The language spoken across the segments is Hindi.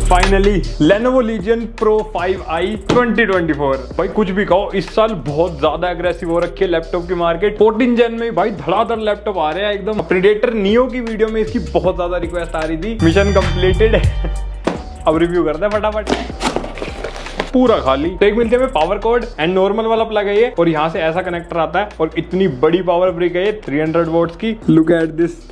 Finally Lenovo Legion Pro 5i 2024। भाई कुछ भी कहो, इस साल बहुत ज्यादा एग्रेसिव हो रखी है लैपटॉप की मार्केट। 14 जन में भाई धड़ाधड़ लैपटॉप आ रहे हैं एकदम। प्रीडेटर नियो की वीडियो में इसकी बहुत ज्यादा रिक्वेस्ट आ रही थी। Mission completed. अब रिव्यू करते हैं फटाफट। पूरा खाली। तो एक मिलती है पावर कोड एंड नॉर्मल वाला प्लग है ये, और यहाँ से ऐसा कनेक्टर आता है और इतनी बड़ी पावर ब्रिक है ये 300 वोल्ट्स की। Look at this.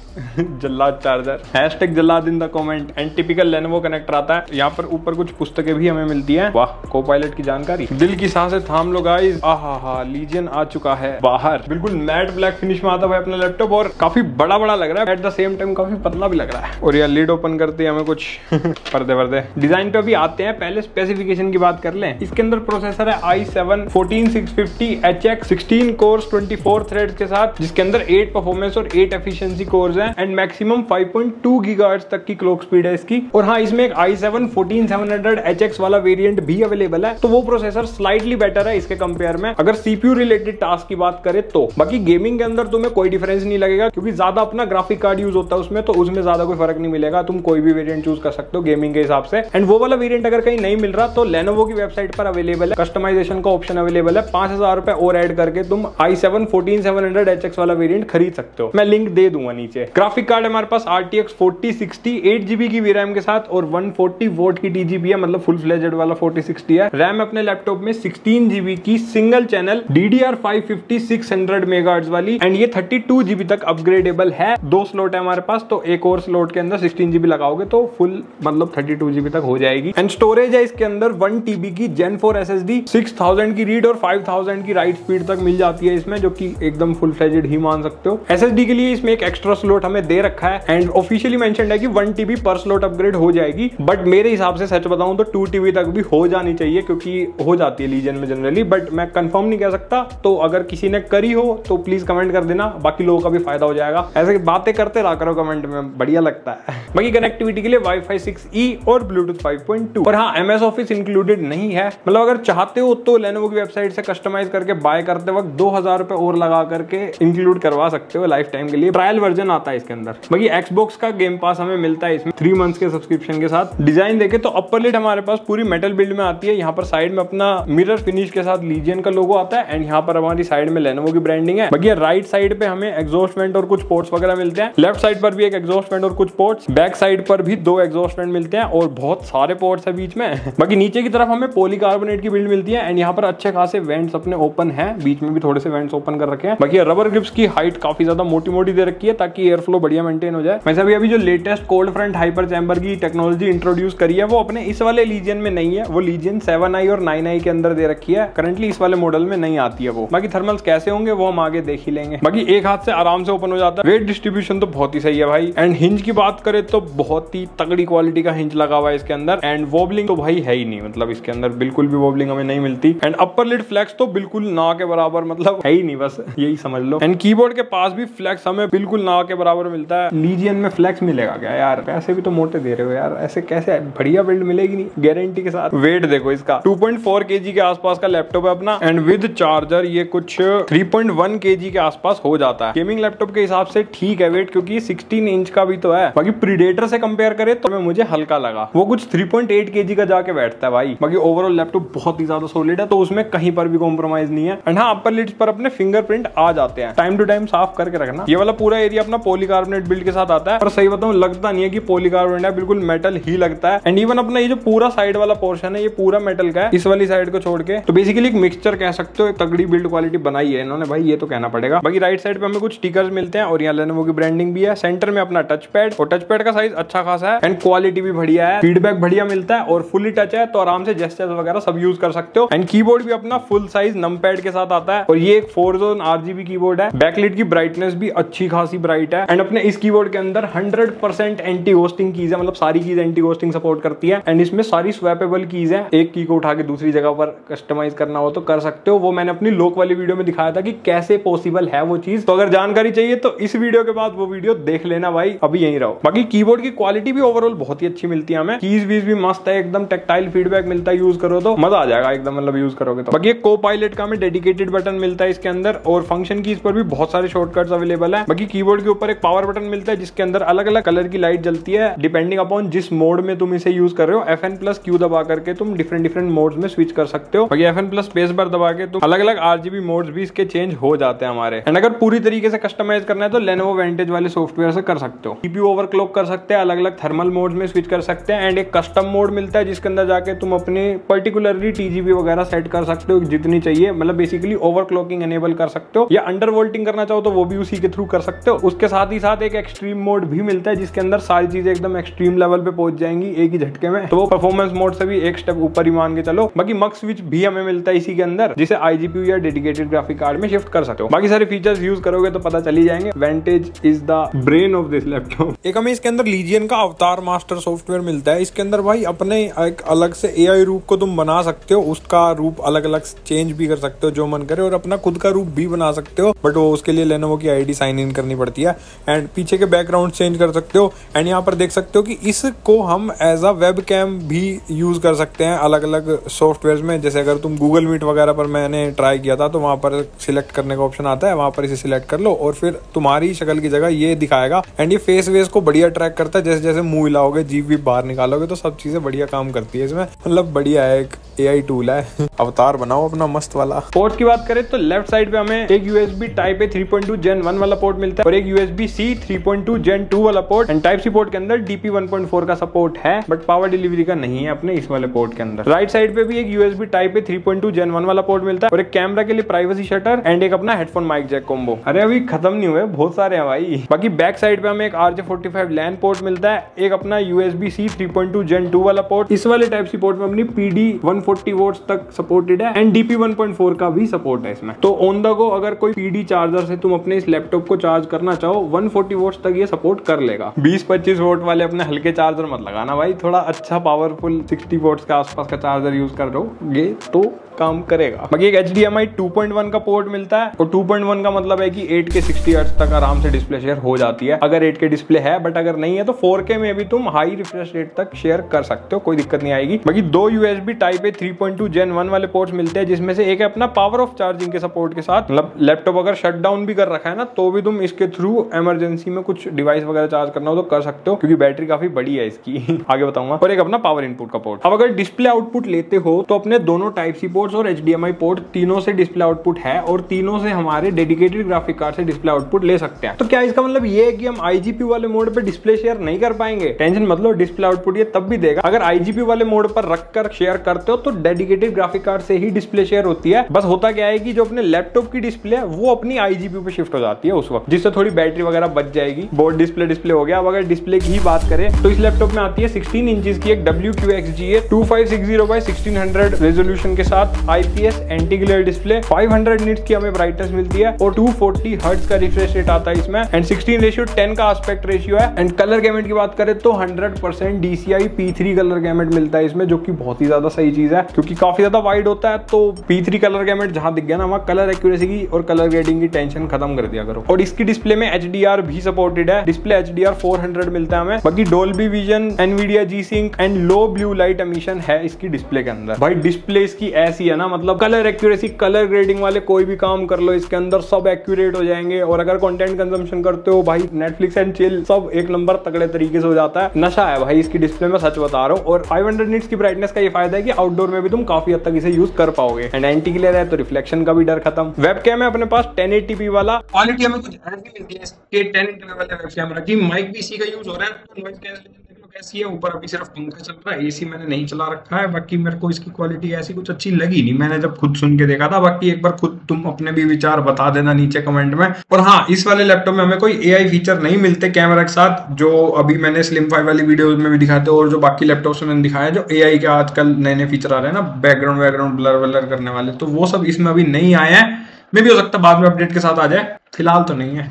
जल्लाद चार्जर, हैशटैग जल्लाद in the comment. And typical Lenovo connector आता है। यहाँ पर ऊपर कुछ पुस्तकें भी हमें मिलती हैं। वाह, को पायलट की जानकारी। दिल की सांसें थाम लो गाइस। आहा, लीजियन आ चुका है बाहर। बिल्कुल मैट ब्लैक फिनिश में आता है अपना लैपटॉप, और काफी बड़ा बड़ा लग रहा है, एट द सेम टाइम काफी पतला भी लग रहा है। और यार लीड ओपन करते हैं हमें कुछ पर्दे वर्दे डिजाइन पे भी आते हैं। पहले स्पेसिफिकेशन की बात कर लें। इसके अंदर प्रोसेसर है i7 14650HX 16 कोर्स 24 थ्रेड्स के साथ, जिसके अंदर 8 परफॉर्मेंस और 8 एफिशिएंसी कोर्स हैं एंड मैक्सिमम 5.2 गीगाहर्ट्ज तक की क्लॉक स्पीड है इसकी। और हाँ, इसमें एक i7 14700HX वाला वेरिएंट भी अवेलेबल है, तो वो प्रोसेसर स्लाइटली बेटर है इसके कंपेयर में, अगर सीपीयू रिलेटेड टास्क की बात करें तो। बाकी गेमिंग के अंदर तुम्हें कोई डिफरेंस नहीं लगेगा, क्योंकि ज्यादा अपना ग्राफिक कार्ड यूज होता है उसमें, तो उसमें ज्यादा कोई फर्क नहीं मिलेगा। तुम कोई भी वेरिएंट चूज कर सकते हो गेमिंग के हिसाब से। एंड वो वाला वेरिएंट अगर कहीं नहीं मिल रहा तो Lenovo की वेबसाइट पर अवेलेबल है, कस्टमाइजेशन का ऑप्शन अवेलेबल है। 5000 रुपए और ऐड करके तुम i7 14700HX वाला वेरिएंट खरीद सकते हो। मैं लिंक दे दूंगा नीचे। ग्राफिक कार्ड हमारे पास RTX 4060 8GB की VRAM के साथ और 140 वोट की TGP है, मतलब फुल फ्लेजेड वाला 4060 है। रैम अपने लैपटॉप में 16GB की सिंगल चैनल DDR550 600 MHz वाली, एंड ये 32GB तक अपग्रेडेबल है। 2 स्लॉट है हमारे पास, तो एक और स्लॉट के अंदर 16GB लगाओगे तो फुल मतलब 32GB तक हो जाएगी। एंड स्टोरेज है इसके अंदर 1TB की Gen 4 SSD, 6000 की रीड और 5000 की राइट स्पीड तक मिल जाती है इसमें, जो कि एकदम फुल फ्लेजेड ही मान सकते हो। SSD के लिए इसमें एक एक्स्ट्रा स्लॉट हमें दे रखा है एंड ऑफिशियली मेंशन्ड है कि 1TB पर स्लॉट अपग्रेड हो जाएगी, बट मेरे हिसाब से सच बताऊं तो 2TB तक भी हो जानी चाहिए, क्योंकि हो जाती है लीजन में जनरली, बट मैं कंफर्म नहीं कह सकता। तो अगर किसी ने करी हो तो प्लीज कमेंट कर देना, बाकी लोगों का भी फायदा हो जाएगा। ऐसे बातें करते रहा करो कमेंट में, बढ़िया लगता है। बाकी कनेक्टिविटी के लिए Wi-Fi 6E और Bluetooth 5.2। और हाँ, MS Office इंक्लूडेड नहीं है, मतलब अगर चाहते हो तो Lenovo की वेबसाइट से कस्टमाइज करके बाय करते वक्त 2000 रुपए और लगा करके इंक्लूड करवा सकते हो लाइफ टाइम के लिए। ट्रायल वर्जन आता है इसके अंदर। बाकी Xbox का गेम पास हमें मिलता है इसमें 3 मंथ्स के सब्सक्रिप्शन के साथ। डिजाइन देखे तो अपर लिड हमारे पास पूरी मेटल बिल्ड में आती है। यहाँ पर साइड में अपना मिरर फिनिश के साथ लीजियन का लोगो आता है, एंड यहाँ पर हमारी साइड में Lenovo की ब्रांडिंग है। बाकी राइट साइड पे हमें एग्जॉस्ट वेंट और कुछ पोर्ट्स वगैरह मिलते हैं। लेफ्ट साइड पर भी एक एग्जॉस्ट वेंट और कुछ पोर्ट्स, बैक साइड पर भी 2 एग्जॉस्ट वेंट मिलते हैं और बहुत सारे पोर्ट्स है बीच में। बाकी नीचे की तरफ हमें पॉलीकार्बोनेट की बिल्ड मिलती है, एंड यहाँ पर अच्छे खासे वेंट्स अपने ओपन है, बीच में भी थोड़े से वेंट्स ओपन कर रखे हैं। बाकी रबर ग्रिप्स की हाइट काफी ज्यादा मोटी मोटी दे रखी है, ताकि एयर फ्लो बढ़िया मेंटेन हो जाए। वैसे अभी जो latest cold front hyper chamber की टेक्नोलॉजी इंट्रोड्यूस करी है, वो अपने इस वाले लीजियन में नहीं है, वो लीजियन 7i और 9i के अंदर दे रखी है। करंटली इस वाले मॉडल में नहीं आती है वो। बाकी थर्मल्स कैसे होंगे वो हम आगे देख ही लेंगे। बाकी एक हाथ से आराम से ओपन हो जाता है। वेट डिस्ट्रीब्यूशन तो बहुत ही सही है भाई। एंड हिंज की बात करें तो बहुत ही तगड़ी क्वालिटी का हिंज लगा हुआ है इसके अंदर, एंड वॉबलिंग तो भाई है ही नहीं, मतलब इसके अंदर बिल्कुल भी वॉबलिंग हमें नहीं मिलती। एंड अपर लिड फ्लेक्स तो बिल्कुल ना के बराबर, मतलब है ही नहीं, बस यही समझ लो। एंड कीबोर्ड के पास भी फ्लेक्स हमें बिल्कुल ना के बराबर मिलता है। लीजियन में फ्लेक्स मिलेगा क्या यार? पैसे भी तो मोटे दे रहे हो यार, ऐसे कैसे? बढ़िया बिल्ड मिलेगी नहीं गारंटी के साथ। वेट देखो इसका 2.4 kg के आसपास का लैपटॉप है अपना, एंड विद चार्जर ये कुछ 3.1 kg के आसपास हो जाता है। गेमिंग लैपटॉप के हिसाब से ठीक है वेट, क्योंकि 16 इंच का भी तो है। बाकी प्रीडेटर से कंपेयर करें तो मुझे हल्का लगा, वो कुछ 3.8 kg का जाके बैठता है भाई। बाकी ओवरऑल लैपटॉप बहुत ही ज्यादा सॉलिड है, तो उसमें कहीं पर भी कॉम्प्रोमाइज नहीं है। एंड हाँ, अपर लिड्स पर अपने फिंगरप्रिंट आ जाते हैं, टाइम टू टाइम साफ करके रखना। ये वाला पूरा एरिया अपना पॉलीकार्बोनेट बिल्ड के साथ आता है, और सही बताऊं लगता नहीं है कि पॉलीकार्बोनेट है, बिल्कुल मेटल ही लगता है। एंड इवन अपना ये जो पूरा साइड वाला पोर्शन है ये पूरा मेटल का है, इस वाली साइड को छोड़ के। तो बेसिकली एक मिक्सचर कह सकते हो, एक तगड़ी बिल्ड क्वालिटी बनाई है इन्होंने भाई, ये तो कहना पड़ेगा। बाकी राइट साइड पे हमें कुछ स्टिकर्स मिलते हैं, और यहाँ Lenovo की ब्रांडिंग भी है। सेंटर में अपना टच पैड, और टच पैड का साइज अच्छा खासा है, एंड क्वालिटी भी बढ़िया है, फीडबैक बढ़िया मिलता है, और फुली टच है, तो आराम से जेस्चर्स वगैरह सब यूज कर सकते हो। एंड कीबोर्ड भी अपना फुल साइज नम पैड के साथ आता है, और ये एक 4 जोन RGB कीबोर्ड है। बैकलाइट की ब्राइटनेस भी अच्छी खासी ब्राइट है, एंड अपने इस कीबोर्ड के अंदर 100% एंटी घोस्टिंग कीज है, मतलब सारी कीज एंटी घोस्टिंग सपोर्ट करती है। एंड इसमें सारी स्वैपेबल कीज है, एक की को उठा के दूसरी जगह पर कस्टमाइज करना हो तो कर सकते हो। वो मैंने अपनी लोक वाली वीडियो में दिखाया था कि कैसे पॉसिबल है वो चीज। तो अगर जानकारी चाहिए तो इस वीडियो के बाद वो वीडियो देख लेना भाई, अभी यहीं रहो। बाकी कीबोर्ड की क्वालिटी भी ओवरऑल बहुत ही अच्छी मिलती है हमें, कीज वीज भी मस्त है, एकदम टेक्टाइल फीडबैक मिलता है, यूज करो तो मजा आ जाएगा एकदम, मतलब यूज करोगे तो। बाकी को पायलट का हमें डेडिकेटेड बटन मिलता है इसके अंदर, और फंक्शन कीज पर भी बहुत सारे शॉर्टकट्स अवेलेबल है। बाकी कीबोर्ड के ऊपर एक पावर बटन मिलता है जिसके अंदर अलग अलग कलर की लाइट जलती है डिपेंडिंग अपॉन जिस मोड में तुम इसे यूज कर रहे हो। FN+Q दबा करके तुम डिफरेंट मोड्स में स्विच कर सकते हो। FN+ स्पेस बार दबा के तुम अलग अलग RGB मोड्स भी इसके चेंज हो जाते हैं हमारे। एंड अगर पूरी तरीके से कस्टमाइज करना है तो Lenovo Vantage वाले सॉफ्टवेयर से कर सकते हो। CPU ओवरक्लॉक कर सकते हैं, अलग अलग थर्मल मोड्स में स्विच कर सकते हैं। एंड एक कस्टम मोड मिलता है जिसके अंदर जाके तुम अपने पर्टिकुलरली TGB वगैरह सेट कर सकते हो जितनी चाहिए, मतलब बेसिकली ओवरक्लॉकिंग एनेबल कर सकते हो, या अंडर वोल्टिंग करना चाहो तो वो भी उसी के थ्रू कर सकते हो। उसके साथ ही साथ एक एक्सट्रीम मोड भी मिलता है जिसके अंदर सारी चीजें एकदम एक्सट्रीम लेवल पे पहुंच जाएंगी एक ही झटके में, तो वो परफॉर्मेंस मोड से भी एक स्टेप ऊपर ही मान के चलो। बाकी मक्स स्विच भी हमें मिलता है इसी के अंदर जिसे iGPU या डेडिकेटेड ग्राफिक कार्ड में शिफ्ट कर सकते हो। बाकी सारे फीचर्स यूज करोगे तो पता चल ही जाएंगे। Vantage is the brain of this laptop. एक हमें इसके अंदर लीजियन का अवतार मास्टर सॉफ्टवेयर मिलता है। इसके अंदर भाई अपने एक अलग से AI रूप को तुम बना सकते हो, उसका रूप अलग अलग चेंज भी कर सकते हो जो मन करे, और अपना खुद का रूप भी बना सकते हो, बट वो उसके लिए Lenovo की ID साइन इन करनी पड़ती है। एंड पीछे के बैकग्राउंड चेंज कर सकते हो। एंड यहाँ पर देख सकते हो कि इसको हम एज अ वेब कैम भी यूज कर सकते हैं अलग अलग सॉफ्टवेयर में। जैसे अगर तुम गूगल मीट वगैरह पर मैंने ट्राई किया था तो वहां पर सिलेक्ट करने का ऑप्शन आता है, वहां पर इसे सिलेक्ट कर लो और फिर तुम्हारी शक्ल की जगह ये दिखाएगा। एंड ये फेस वेस को बढ़िया ट्रैक करता है, जैसे जैसे मुंह हिलाओगे जीभ भी बाहर निकालोगे तो सब चीजें बढ़िया काम करती है इसमें। मतलब बढ़िया है, एक AI टूल है। अवतार बनाओ अपना मस्त वाला। पोर्ट की बात करें तो लेफ्ट साइड पे हमें एक USB Type A 3.2 Gen 1 वाला पोर्ट मिलता है और एक USB-C 3.2 Gen 2 वाला पोर्ट। एंड Type-C पोर्ट के अंदर DP 1.4 का सपोर्ट है, बट पावर डिलीवरी का नहीं है अपने इस वाले पोर्ट के अंदर। राइट साइड पे भी एक USB Type A 3.2 Gen 1 वाला पोर्ट मिलता है और एक कैमरा के लिए प्राइवेसी शटर एंड एक अपना हेडफोन माइक जैक कॉम्बो। अरे अभी खत्म नहीं हुए, बहुत सारे हैं भाई। बाकी बैक साइड पे हमें एक RJ45 LAN पोर्ट मिलता है, एक अपना USB-C 3.2 Gen 2 वाला पोर्ट। इस वाले Type-C पोर्ट में अपनी PD 140 वोल्ट तक सपोर्टेड है एंड DP 1.4 का भी सपोर्ट है इसमें। तो ऑन द गो अगर कोई PD चार्जर से तुम अपने इस लैपटॉप को चार्ज करना चाहो 140 वोल्ट तक ये सपोर्ट कर लेगा। 20-25 वोल्ट वाले अपने हल्के चार्जर मत लगाना भाई, थोड़ा अच्छा पावरफुल 60 वोल्ट के आसपास का चार्जर यूज कर लो, ये तो काम करेगा। बाकी एक HDMI 2.1 का पोर्ट मिलता है और 2.1 का मतलब है कि 8K 60 हर्ट्ज तक आराम से डिस्प्ले शेयर हो जाती है अगर 8K डिस्प्ले है, बट अगर नहीं है तो 4K में भी तुम हाई रिफ्रेश रेट तक शेयर कर सकते हो, कोई दिक्कत नहीं आएगी। बाकी 2 USB Type A 3.2 Gen 1 वाले पोर्ट्स मिलते हैं जिसमें से एक है अपना पावर ऑफ चार्जिंग के सपोर्ट के साथ, मतलब लैपटॉप अगर शट डाउन भी कर रखा है ना तो भी तुम इसके थ्रू इमरजेंसी में कुछ डिवाइस वगैरह चार्ज करना हो तो कर सकते हो क्योंकि बैटरी काफी बड़ी है इसकी। आगे बताऊंगा। और एक अपना पावर इनपुट का पोर्ट। अब अगर डिस्प्ले आउटपुट लेते हो तो अपने दोनों Type-C पोर्ट्स और HDMI पोर्ट तीनों से डिस्प्ले आउटपुट है और तीनों से हमारे डेडिकेटेड ग्राफिक कार्ड से डिस्प्ले आउटपुट ले सकते हैं। तो क्या इसका मतलब ये है कि हम iGPU वाले मोड पे डिस्प्ले शेयर नहीं कर पाएंगे? टेंशन मत लो, डिस्प्ले आउटपुट ये तब भी देगा। अगर iGPU वाले मोड पर रखकर शेयर करते हो तो डेडिकेटेड ग्राफिक कार्ड से ही डिस्प्ले शेयर होती है। बस होता क्या है कि जो अपने लैपटॉप की डिस्प्ले है वो अपनी iGPU पे शिफ्ट हो जाती है उस वक्त, जिससे थोड़ी बैटरी वगैरह बच जाएगी। बोर्ड डिस्प्ले हो गया। अब अगर डिस्प्ले की ही बात करें तो इस लैपटॉप में आती है 16 इंचेस की एक WQXGA 2560x1600 रेजोल्यूशन के साथ IPS anti glare display. 500 nits की हमें ब्राइटनेस मिलती है और 240 हर्ट्ज का रिफ्रेश रेट आता है इसमें एंड 16:10 का एस्पेक्ट रेशियो है। एंड कलर गैमेट की बात करें तो 100% DCI P3 कलर गैमेट मिलता है इसमें, जो कि बहुत ही ज्यादा सही चीज है क्योंकि काफी ज्यादा वाइड होता है। तो P3 कलर गैमेट जहां दिख गया ना वहां कलर एक्यूरेसी की और कलर ग्रेडिंग की टेंशन खत्म कर दिया करो। और इसकी डिस्प्ले में HDR भी सपोर्टेड है, डिस्प्ले HDR 400 मिलता है हमें। बाकी Dolby vision, NVIDIA G-Sync and low blue light emission है इसकी डिस्प्ले के अंदर। भाई डिस्प्ले इसकी ऐसी है ना, मतलब कलर एक्यूरेसी, कलर ग्रेडिंग वाले कोई भी काम कर लो इसके अंदर सब एक्यूरेट हो जाएंगे। और अगर कंटेंट कंजम्पशन करते हो भाई नेटफ्लिक्स एंड चिल सब एक नंबर तगड़े तरीके से हो जाता है। नशा है भाई इसकी डिस्प्ले में, सच बता रहा हूँ। और 500 निट्स की ब्राइटनेस का ये फायदा है कि आउटडोर में भी तुम काफी हद तक इसे यूज कर पाओगे। एंड एंटी ग्लेयर है तो रिफ्लेक्शन का भी डर खत्म। वेब कैम है अपने पास 1080p वाला, क्वालिटी हमें कुछ ऐसी मिलती है इसके 10 इंच वाले वेब कैमरा की। माइक भी इसी का यूज हो रहा है, तो नॉइज कैंसलेशन कैसी है। ऊपर अभी सिर्फ पंखा चल रहा है, एसी मैंने नहीं चला रखा है। बाकी मेरे को इसकी क्वालिटी ऐसी कुछ अच्छी लगी नहीं, मैंने जब खुद सुन के देखा था। बाकी एक बार खुद तुम अपने भी विचार बता देना नीचे कमेंट में। और हाँ, इस वाले लैपटॉप में हमें कोई AI फीचर नहीं मिलते कैमरा के साथ, जो अभी मैंने Slim 5 वाली वीडियो में भी दिखाते और जो बाकी लैपटॉप में मैंने दिखाया जो AI के आजकल नए नए फीचर आ रहे हैं ना, बैकग्राउंड ब्लर करने वाले, तो वो सब इसमें अभी नहीं आए हैं। मे भी हो सकता है बाद में अपडेट के साथ आ जाए, फिलहाल तो नहीं है।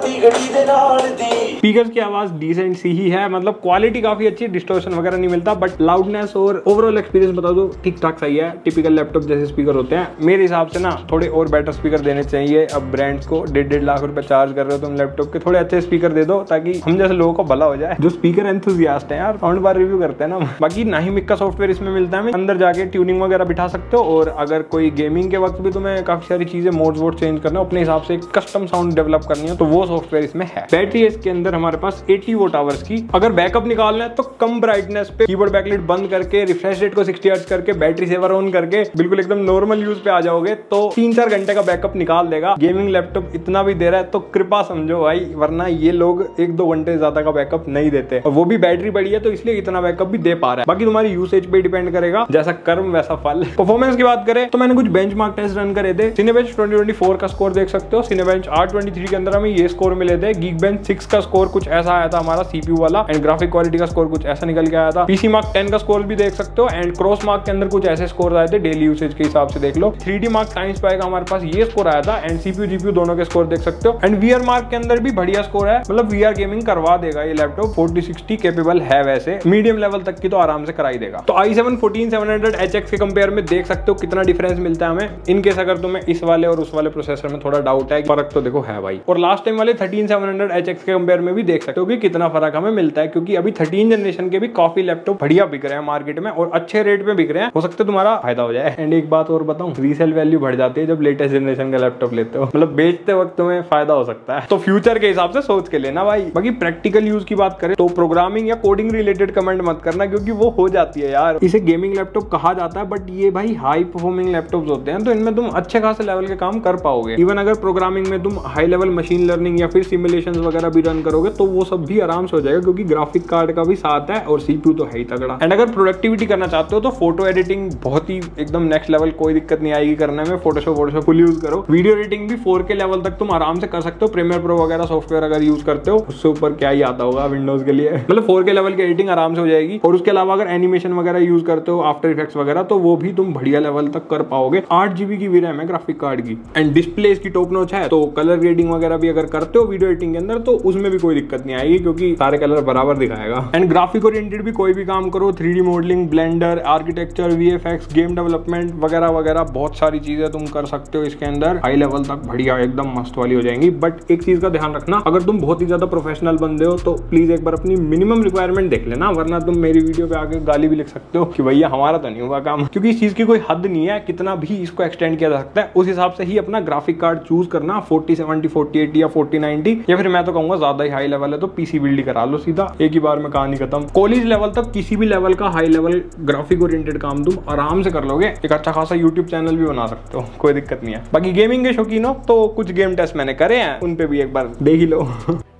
स्पीकर्स की आवाज डिसेंट सी ही है, मतलब क्वालिटी काफी अच्छी, डिस्टॉर्शन वगैरह नहीं मिलता, बट लाउडनेस और ओवरऑल एक्सपीरियंस बता दो ठीक ठाक सही है। टिपिकल लैपटॉप जैसे स्पीकर होते हैं, मेरे हिसाब से ना थोड़े और बेटर स्पीकर देने चाहिए। अब ब्रांड्स को 1.5 लाख रुपए चार्ज कर रहे हो तुम लैपटॉप के, थोड़े अच्छे स्पीकर दे दो ताकि हम जैसे लोगों को भला हो जाए, जो स्पीकर एंथुसियास्ट है यार, साउंड बार रिव्यू करते हैं ना। बाकी ना ही मिक का सॉफ्टवेयर इसमें मिलता है, अंदर जाके ट्यूनिंग वगैरह बिठा सकते हो, और अगर कोई गेमिंग के वक्त भी तुम्हें काफी सारी चीजें मोड्स वोड चेंज करना अपने हिसाब से कस्टम साउंड डेवलप करनी है तो वो सॉफ्टवेयर इसमें है। बैटरी है इसके अंदर हमारे पास 80 वोट आवर्स की। अगर बैकअप निकालना है तो कम ब्राइटनेस पे कीबोर्ड बैकलाइट बंद करके रिफ्रेश रेट को 60 हर्ट्ज करके बैटरी सेवर ऑन करके बिल्कुल एकदम नॉर्मल यूज पे आ जाओगे तो 3-4 घंटे का बैकअप निकाल देगा। गेमिंग लैपटॉप इतना भी दे रहा है तो कृपा समझो भाई, वरना ये लोग 1-2 घंटे ज्यादा का बैकअप नहीं देते, और वो भी बैटरी बड़ी है तो इसलिए इतना बैकअप भी दे पा रहा है। बाकी तुम्हारी यूसेज पे डिपेंड करेगा, जैसा कर्म वैसा फल। परफॉर्मेंस की बात करें तो मैंने कुछ बेंचमार्क टेस्ट रन करे थे। सिनेबेंच 2024 का स्कोर देख सकते हो, सिनेबेंच R23 के अंदर हमें ये स्कोर मिले थे। गीकबेंच 6 का स्कोर कुछ ऐसा आया था हमारा CPU वाला, एंड ग्राफिक क्वालिटी का स्कोर कुछ ऐसा निकल के आया था। PC मार्क 10 का स्कोर भी देख सकते हो, एंड क्रॉस मार्क के अंदर कुछ ऐसे स्कोर आए थे डेली यूसेज के हिसाब से देख लो। 3D मार्क साइंस पाएगा हमारे पास ये स्कोर आया था, एंड CPU GPU दोनों के स्कोर देख सकते हो। एंड VR मार्क के अंदर भी बढ़िया स्कोर है, मतलब VR गेमिंग करवा देगा ये लैपटॉप। 4060 कैपेबल है, वैसे मीडियम लेवल तक की तो आराम से कराई देगा। तो i7 14700HX के कंपेयर में देख सकते हो कितना डिफरेंस मिलता है हमें। इनकेस अगर तुम्हें इस वाले और उस वाले प्रोसेसर में थोड़ा डाउट है, फर्क तो देखो है भाई। और लास्ट टाइम वाले 13700HX के कंपेयर में भी देख सकते हो कि कितना फर्क हमें मिलता है, क्योंकि अभी 13 जनरेशन के भी काफी लैपटॉप बढ़िया बिक रहे हैं मार्केट में और अच्छे रेट में बिक रहे हैं। हो सकता है तुम्हारा फायदा हो जाए। एंड एक बात और बताऊं, रीसेल वैल्यू बढ़ जाती है जब लेटेस्ट जनरेशन का लैपटॉप लेते हो, मतलब बेचते वक्त तुम्हें फायदा हो सकता है। तो फ्यूचर के हिसाब से सोच के लेना भाई। बाकी प्रैक्टिकल यूज की बात करें तो प्रोग्रामिंग या कोडिंग रिलेटेड कमेंट मत करना, क्योंकि वो हो जाती है यार। इसे गेमिंग लैपटॉप कहा जाता है, बट ये भाई हाई परफॉर्मिंग लैपटॉप्स होते हैं, तो इनमें तुम अच्छे खासे लेवल के काम कर पाओगे। इवन अगर प्रोग्रामिंग में तुम हाई लेवल मशीन लर्निंग या फिर सिमुलेशंस वगैरह भी रन करोगे तो वो सब भी आराम से हो जाएगा, क्योंकि ग्राफिक कार्ड का भी साथ है और CPU तो है ही तगड़ा। एंड अगर प्रोडक्टिविटी करना चाहते हो तो फोटो एडिटिंग बहुत ही एकदम नेक्स्ट लेवल, कोई दिक्कत नहीं आएगी करने में। फोटोशॉप फुल यूज करो। वीडियो एडिटिंग भी 4K लेवल तक तुम आराम से कर सकते हो। प्रीमियर प्रो वगैरह सॉफ्टवेयर अगर यूज करते हो, उससे ऊपर क्या ही आता होगा विंडोज के लिए, मतलब 4K लेवल की एडिटिंग आराम से हो जाएगी। और उसके अलावा अगर एनिमेशन वगैरह यूज करते हो, आफ्टर इफेक्ट्स वगैरह, तो वो भी तुम बढ़िया लेवल तक कर पाओगे। 8GB की वीरैम है ग्राफिक कार्ड की, एंड डिस्प्ले इसकी टॉप नॉच है। तो कलर ग्रेडिंग वगैरह भी अगर करते हो वीडियो एडिटिंग के अंदर तो उसमें भी कोई दिक्कत नहीं आएगी, क्योंकि सारे कलर बराबर दिखाएगा। एंड ग्राफिक ओरिएंटेड भी कोई भी काम करो, 3D modelling, blender, architecture, VFX, game development वगैरह वगैरह, बहुत सारी चीजें तुम कर सकते हो इसके अंदर। हाई लेवल तक बढ़िया एकदम मस्त वाली हो जाएंगी। बट एक चीज का ध्यान रखना, अगर तुम बहुत ही ज्यादा प्रोफेशनल बंदे हो तो प्लीज एक बार अपनी मिनिमम रिक्वायरमेंट देख लेना, वरना तुम मेरी वीडियो पे आके गाली भी लिख सकते हो कि भैया हमारा तो नहीं हुआ काम, क्योंकि इस चीज की कोई हद नहीं है, कितना भी इसको एक्सटेंड किया जा सकता है। उस हिसाब से ही अपना ग्राफिक कार्ड चूज करना, 4070, 4080 या 4090, या फिर मैं तो कहूंगा ज्यादा ही हाई लेवल है तो PC बिल्ड करा लो सीधा, एक ही बार में कहानी खत्म। कॉलेज लेवल तक किसी भी लेवल का हाई लेवल ग्राफिक ओरिएंटेड काम तुम आराम से कर लोगे। एक अच्छा खासा यूट्यूब चैनल भी बना सकते हो, कोई दिक्कत नहीं है। बाकी गेमिंग के शौकीन हो तो कुछ गेम टेस्ट मैंने करे हैं, उन पे भी एक बार देख ही लो।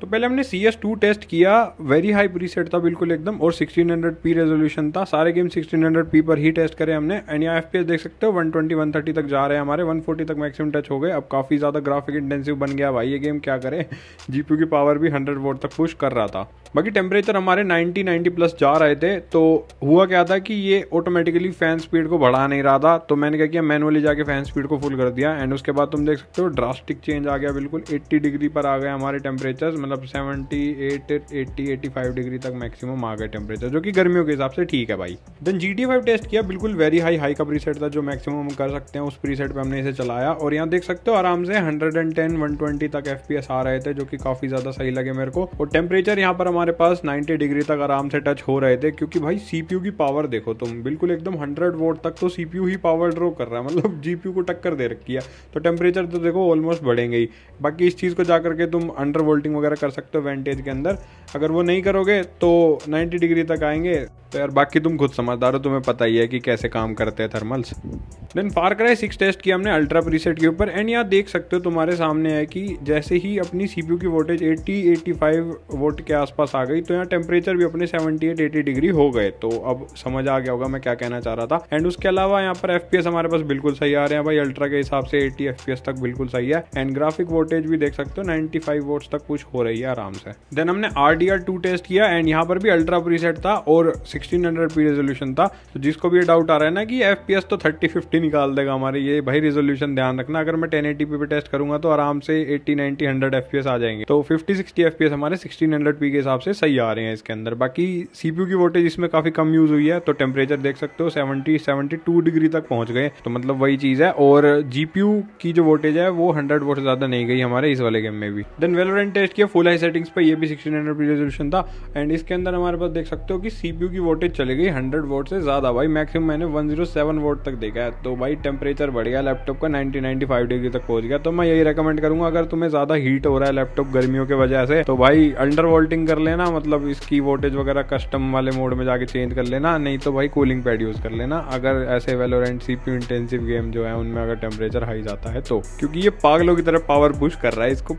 तो पहले हमने CS2 टेस्ट किया, वेरी हाई प्रीसेट था बिल्कुल एकदम, और 1600p रेजोल्यूशन था। सारे गेम 1600p पर ही टेस्ट करे हमने। एंड यहाँ FPS देख सकते हो 120 130 तक जा रहे हैं हमारे, 140 तक मैक्सिमम टच हो गए। अब काफी ज्यादा ग्राफिक इंटेंसिव बन गया भाई ये गेम, क्या करे। GPU की पावर भी 100 वोट तक पुश कर रहा था। बाकी टेम्परेचर हमारे 90 प्लस जा रहे थे। तो हुआ क्या था कि ये ऑटोमेटिकली फैन स्पीड को बढ़ा नहीं रहा था, तो मैंने क्या किया, मैनुअली जाके फैन स्पीड को फुल कर दिया। एंड उसके बाद तुम देख सकते हो ड्रास्टिक चेंज आ गया, बिल्कुल 80 डिग्री पर आ गए हमारे टेम्परेचर, मतलब 78, 80, 85 डिग्री तक मैक्सिमम आ गए टेम्परेचर, जो कि गर्मियों के हिसाब से ठीक है भाई। देन GTA 5 टेस्ट किया, बिल्कुल वेरी हाई का प्रीसेट था, जो मैक्सिमम हम कर सकते हैं उस प्रीसेट पे हमने इसे चलाया। और यहाँ देख सकते हो आराम से 110, 120 तक FPS आ रहे थे, जो कि काफी ज्यादा सही लगे मेरे को। और टेम्परेचर यहाँ पर हमारे पास 90 डिग्री तक आराम से टच हो रहे थे, क्योंकि भाई CPU की पावर देखो तुम, बिल्कुल एकदम 100 वोट तक तो CPU ही पावर ड्रॉ कर रहा है, मतलब GPU को टक्कर दे रखी है। तो टेम्परेचर तो देखो ऑलमोस्ट बढ़ेंगे ही। बाकी इस चीज को जाकर के तुम अंडर वोल्टिंग वगैरह कर सकते हो वेंटेज के अंदर, अगर वो नहीं करोगे तो 90 डिग्री तक आएंगे। तो यार बाकी तुम खुद समझदार हो, तुम्हें पता ही है कि कैसे काम करते हैं थर्मल्स। देन फार क्राई 6 टेस्ट किया हमने अल्ट्रा प्रीसेट के ऊपर। एंड यहाँ देख सकते हो तुम्हारे सामने है कि जैसे ही अपनी CPU की वोल्टेज 80-85 वोट के आसपास आ गई, तो यहाँ टेम्परेचर भी अपने 78-80 डिग्री हो गए। तो अब समझ आ गया होगा मैं क्या कहना चाह रहा था। एंड उसके अलावा यहाँ पर FPS हमारे पास बिल्कुल सही आ रहे हैं भाई, अल्ट्रा के हिसाब से 80 FPS तक बिल्कुल सही है। एंड ग्राफिक वोल्टेज भी देख सकते हो 95 वोट्स तक पुश हो रही है आराम से। देन हमने RDR2 टेस्ट किया, एंड यहाँ पर भी अल्ट्रा प्रीसेट था और 1600p रेजोल्यूशन था। तो जिसको भी डाउट आ रहा है ना कि FPS तो 3050 निकाल देगा हमारे, ये भाई रेजोल्यूशन ध्यान रखना। अगर मैं 1080p पे टेस्ट करूंगा तो आराम से 80 90 100 FPS आ जाएंगे। तो 50-60 FPS हमारे 1600p के हिसाब से सही आ रहे हैं इसके अंदर। बाकी CPU की वोल्टेज इसमें काफी कम यूज हुई है, तो टेम्परेचर देख सकते हो 70-72 डिग्री तक पहुंच गए, तो मतलब वही चीज है। और GPU की जो वोल्टेज है वो 100 वोट से ज्यादा नहीं गई हमारे इस वाले गेम में भी। देन वैलोरेंट टेस्ट किया फुल हाई सेटिंग्स पे, ये भी 1600p रेजोल्यूशन था। एंड इसके अंदर हमारे पास देख सकते हो कि CPU की वोल्टेज चली गई 100 वोट से ज्यादा भाई, मैक्सिमम मैंने 107 वोट तक देखा है। तो भाई टेम्परेचर बढ़ गया लैपटॉप का, 90-95 डिग्री तक पहुंच गया। तो मैं यही रेकमेंड करूंगा अगर तुम्हें ज्यादा हीट हो रहा है लैपटॉप गर्मियों की वजह से, तो भाई अंडर वोल्टिंग कर लेना, मतलब इसकी वोल्टेज वगैरह कस्टम वाले मोड में जाके चेंज कर लेना, नहीं तो भाई कूलिंग पैड यूज कर लेना अगर ऐसे वैलोरेंट CPU इंटेंसिव गेम जो है उनमें अगर टेम्परेचर हाई जाता है तो, क्योंकि ये पागलों की तरह पावर पुश कर रहा है, इसको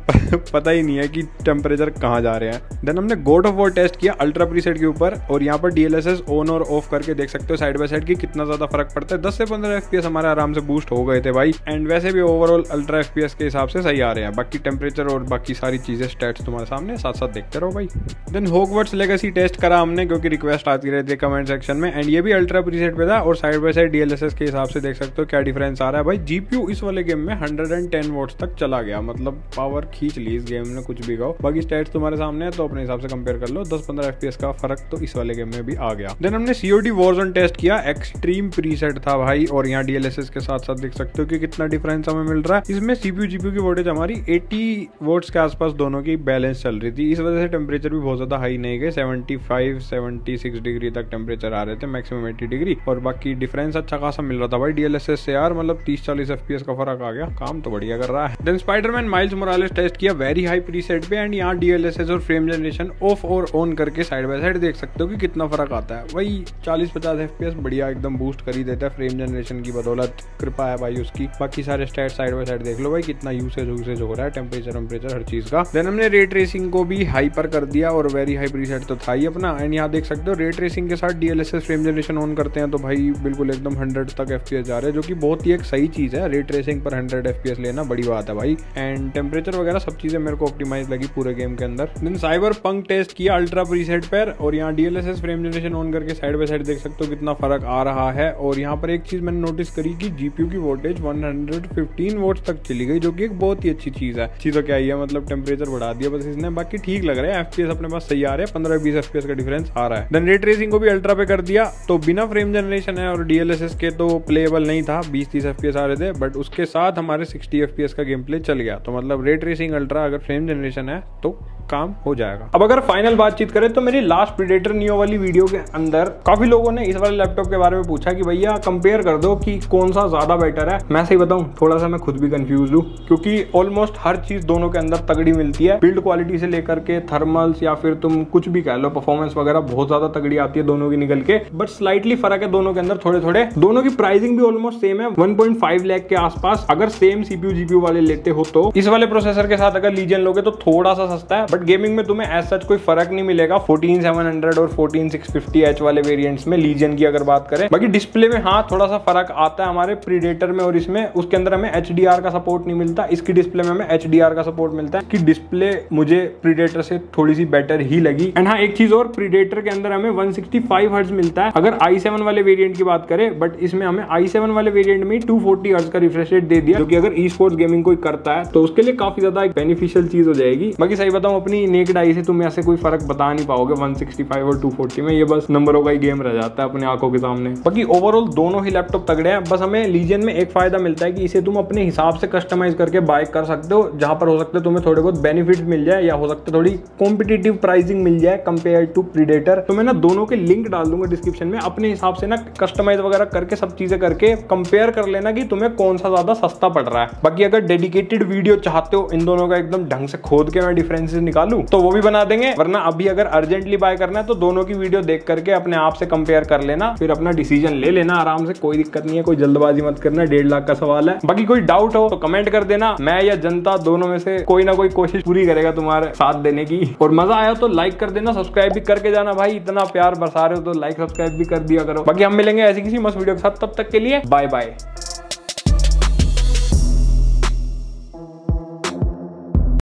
पता ही नहीं है कि टेम्परेचर कहाँ जा रहे हैं। देन हमने गॉड ऑफ वॉर टेस्ट किया अल्ट्रा प्रीसेट के ऊपर, और यहाँ पर DLSS ऑन और ऑफ करके देख सकते हो साइड बाय साइड की कितना ज्यादा फर्क पड़ता है। 10 से 15 FPS हमारे आराम से बूस्ट हो गए थे भाई। एंड वैसे भी ओवरऑल अल्ट्रा FPS के हिसाब से सही आ रहे हैं। बाकी टेम्परेचर और बाकी सारी चीजें स्टैट्स तुम्हारे सामने साथ साथ देखते रहो भाई। देन हॉगवर्ट्स लेगेसी टेस्ट करा हमने, क्योंकि रिक्वेस्ट आती रहती है कमेंट सेक्शन में, एंड ये भी अल्ट्रा प्रीसेट पे था। और साइड बाय साइड DLSS के हिसाब से देख सकते हो क्या डिफरेंस आ रहा है भाई। GPU इस वाले गेम में 110 वोट्स तक चला गया, मतलब पावर खींच ली इस गेम ने, कुछ भी कहो। बाकी स्टैट्स तुम्हारे सामने है तो अपने हिसाब से कंपेयर कर लो, 10-15 FPS का फर्क तो इस वाले गेम में भी आ गया। देन हमने COD वॉरज़ोन टेस्ट किया, एक्सट्रीम प्रीसेट था भाई, और यहाँ DLSS के साथ साथ देख सकते हो कि कितना डिफरेंस हमें मिल रहा है। इसमें CPU GPU की वोल्टेज हमारी 80 वोट्स के आसपास दोनों की बैलेंस चल रही थी, इस वजह से टेम्परेचर भी बहुत ज्यादा हाई नहीं गए। 75-76 डिग्री तक टेम्परेचर आ रहे थे, मैक्सिमम 80 डिग्री। और बाकी डिफरेंस अच्छा खासा मिल रहा था भाई DLSS से यार, मतलब 30-40 FPS का फर्क आ गया, काम तो बढ़िया कर रहा है। Then Spiderman Miles Morales test किया वेरी हाई प्रीसेट पे, एंड यहाँ DLSS और फ्रेम जनरेशन ऑफ और ऑन करके साइड बाय साइड देख सकते हो कि कितना फर्क आता है। वही 40-50 FPS बढ़िया एकदम बूस्ट कर ही देता है फ्रेम जनरेशन की बदौलत, कृपा है भाई उसकी। बाकी सारे स्टैट साइड बाय साइड देख लो भाई कितना यूसेज हो रहा है, टेम्परेचर हर चीज का। देन हमने रे ट्रेसिंग को भी हाई पर कर दिया, और वेरी हाई प्रीसेट तो था ही अपना। एंड यहाँ देख सकते हो रे ट्रेसिंग के साथ DLSS फ्रेम जनरेशन ऑन करते हैं तो भाई बिल्कुल एकदम 100 तक FPS जा रहे हैं, जो कि बहुत ही एक सही चीज है। रे ट्रेसिंग पर 100 FPS लेना बड़ी बात है भाई। एंड टेम्परेचर वगैरह सब चीजें मेरे को ऑप्टिमाइज लगी पूरे गेम के अंदर। देन साइबर पंक टेस्ट किया अल्ट्रा प्रीसेट पर, और यहाँ DLSS फ्रेम जनरेशन ऑन करके साइड बाय साइड देख सकते हो कितना फर्क आ रहा है। और यहाँ पर एक चीज मैंने नोटिस करी कि GPU की वोल्टेज 115 वोट्स तक चली गई, जो कि एक बहुत ही अच्छी चीज है। चीज तो क्या ही है, मतलब टेम्परेचर बढ़ा दिया बस इसने। बाकी ठीक लग रहा है, FPS अपने पास सही आ रहे हैं, 15-20 FPS का डिफरेंस आ रहा है। देन रे ट्रेसिंग को भी अल्ट्रा पे कर दिया, तो बिना फ्रेम जनरेशन है और DLSS के तो प्लेएबल नहीं था, 20-30 FPS आ रहे थे, बट उसके साथ हमारे 60 FPS का गेम प्ले चल गया। तो मतलब रे ट्रेसिंग अल्ट्रा अगर फ्रेम जनरेशन है तो काम हो जाएगा। अब अगर फाइनल बातचीत करें तो मेरी लास्ट प्रीडेटर नियो वाली वीडियो के अंदर काफी लोगों ने इस वाले लैपटॉप के बारे में पूछा कि भैया कंपेयर कर दो कि कौन सा ज्यादा बेटर है। मैं सही बताऊं, थोड़ा सा मैं खुद भी कंफ्यूज हूं, क्योंकि ऑलमोस्ट हर चीज दोनों के अंदर तगड़ी मिलती है। बिल्ड क्वालिटी से लेकर के थर्मल्स या फिर तुम कुछ भी कह लो, परफॉर्मेंस वगैरह बहुत ज्यादा तगड़ी आती है दोनों की निकल के। बट स्लाइटली फर्क है दोनों के अंदर थोड़े थोड़े। दोनों की प्राइसिंग भी ऑलमोस्ट सेम है, 1.5 लाख के आसपास। अगर सेम CPU GPU वाले लेते हो तो इस वाले प्रोसेसर के साथ अगर लीजियन लोगे तो थोड़ा सा सस्ता है, बट गेमिंग में तुम्हें एज सच कोई फर्क नहीं मिलेगा 14700 और 14650H वाले वेरिएंट्स में लीजियन की अगर बात करें। बाकी डिस्प्ले में हाँ थोड़ा सा फर्क आता है हमारे प्रीडेटर में और इसमें। उसके अंदर हमें HDR का सपोर्ट नहीं मिलता, इसकी डिस्प्ले में हमें HDR का सपोर्ट मिलता है। कि डिस्प्ले मुझे प्रीडेटर से थोड़ी सी बेटर ही लगी। एंड हाँ एक चीज और, प्रीडेटर के अंदर हमें 165 हर्ट्ज मिलता है अगर i7 वाले वेरिएंट की बात करें, बट इसमें हमें i7 वाले वेरिएंट में 240 हर्ट्ज का रिफ्रेश रेट दे दिया, जो कि अगर ई स्पोर्ट्स गेमिंग कोई करता है तो उसके लिए काफी ज्यादा एक बेनिफिशियल चीज हो जाएगी। बाकी सही बताऊं, अपनी नेक्ड आई से तुम ऐसे कोई फर्क बता नहीं पाओगे 165 और 240 में, ये बस नंबरों का ही गेम रह जाता है अपने आंखों के सामने। बाकी ओवरऑल दोनों ही लैपटॉप तगड़े हैं। बस हमें लीजियन में एक फायदा मिलता है कि इसे तुम अपने हिसाब से कस्टमाइज करके बाय कर सकते हो, जहां पर हो सकता है तुम्हें थोड़े बहुत बेनिफिट मिल जाए या हो सकता है थोड़ी कॉम्पिटिटिव प्राइसिंग मिल जाए कंपेयर टू प्रीडेटर। तो मैं ना दोनों के लिंक डाल दूंगा डिस्क्रिप्शन में, अपने हिसाब से ना कस्टमाइज वगैरह करके सब चीजें करके कंपेयर कर लेना कि तुम्हें कौन सा ज्यादा सस्ता पड़ रहा है। बाकी अगर डेडिकेटेड वीडियो चाहते हो इन दोनों का एकदम ढंग से खोद के मैं डिफरेंसेस निकालूं तो वो भी बना देंगे, वरना अभी अगर अर्जेंटली बाय करना है तो दोनों की वीडियो देख करके अपने आप से कंपेयर कर लेना, फिर अपना डिसीजन ले लेना आराम से, कोई दिक्कत नहीं है, कोई जल्दबाजी मत करना, 1.5 लाख का सवाल है। बाकी कोई डाउट हो तो कमेंट कर देना, मैं या जनता दोनों में से कोई ना कोई कोशिश पूरी करेगा तुम्हारे साथ देने की। और मजा आया तो लाइक कर देना, सब्सक्राइब भी करके जाना भाई, इतना प्यार बरसा रहे हो तो लाइक सब्सक्राइब भी कर दिया करो। बाकी हम मिलेंगे ऐसी किसी मस्त वीडियो के साथ, तब तक के लिए बाय बाय।